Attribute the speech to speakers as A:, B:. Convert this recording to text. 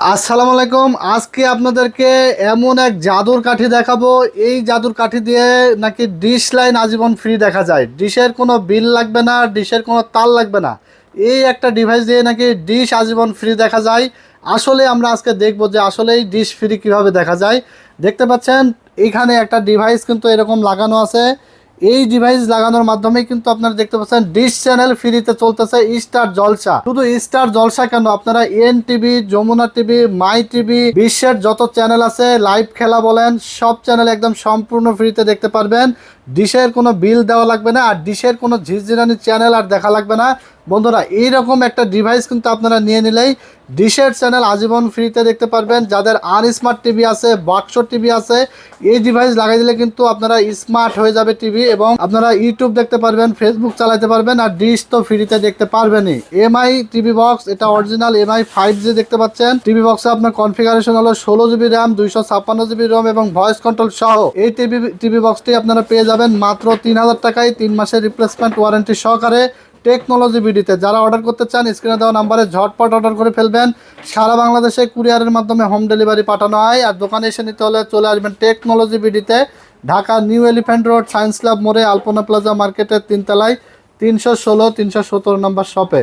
A: আসসালামু আলাইকুম। আজকে আপনাদেরকে এমন এক জাদুর কাঠি দেখাবো। এই জাদুর কাঠি দিয়ে নাকি ডিশ লাইন আজীবন ফ্রি দেখা যায়। ডিশের কোনো বিল লাগবে না, ডিশের কোনো তার লাগবে না। এই একটা ডিভাইস দিয়ে নাকি ডিশ আজীবন ফ্রি দেখা যায়। আসলে আমরা আজকে দেখবো যে আসলে এই ডিশ ফ্রি কিভাবে দেখা যায়। দেখতে পাচ্ছেন এখানে একটা ডিভাইস কিন্তু এরকম লাগানো আছে। এই ডিভাইস লাগানোর মাধ্যমে কিন্তু আপনারা দেখতে পাচ্ছেন ডিশ চ্যানেল ফ্রিতে চলতেছে স্টার জলসা। শুধু স্টার জলসা কেন, আপনারা এন টিভি, যমুনা টিভি, মাই টিভি, বিশ্বের যত চ্যানেল আছে, লাইভ খেলা বলেন, সব চ্যানেল একদম সম্পূর্ণ ফ্রিতে দেখতে পারবেন। ডিশের কোনো বিল দেওয়া লাগবে না, আর ডিশের কোনো ঝিঝিরানি চ্যানেল আর দেখা লাগবে না। বন্ধুরা, এইরকম একটা ডিভাইস কিন্তু আপনারা নিয়ে নিলেই ডিশের চ্যানেল আজীবন ফ্রিতে দেখতে পারবেন। যাদের আনস্মার্ট টিভি আছে, বাক্স টিভি আছে, এই ডিভাইস লাগাই দিলে কিন্তু আপনারা স্মার্ট হয়ে যাবে টিভি, এবং আপনারা ইউটিউব দেখতে পারবেন, ফেসবুক চালাতে পারবেন, আর ডিশ তো ফ্রিতে দেখতে পারবেনই। এমআই টিভি বক্স, এটা অরিজিনাল এমআই 5G দেখতে পাচ্ছেন। টিভি বক্সে আপনার কনফিগারেশন হলো 16 GB র্যাম, 256 GB রোম এবং ভয়েস কন্ট্রোল সহ। এই টিভি বক্সটি আপনারা পেয়ে যাবেন মাত্র 3000 টাকায়, 3 মাসের রিপ্লেসমেন্ট ওয়ারেন্টি সহকারে টেকনোলজি বিডিতে। যারা অর্ডার করতে চান স্ক্রিনে দেওয়া নাম্বারে ঝটপট অর্ডার করে ফেলবেন। সারা বাংলাদেশে কুরিয়ারের মাধ্যমে হোম ডেলিভারি পাঠানো হয়। আর দোকানে এসে নিতে হলে চলে আসবেন টেকনোলজি বিডিতে, Dhaka new elephant road, science club মোড়ে, আলপনা প্লাজা মার্কেটের 3 তলায়, 316 317 নম্বর শপে।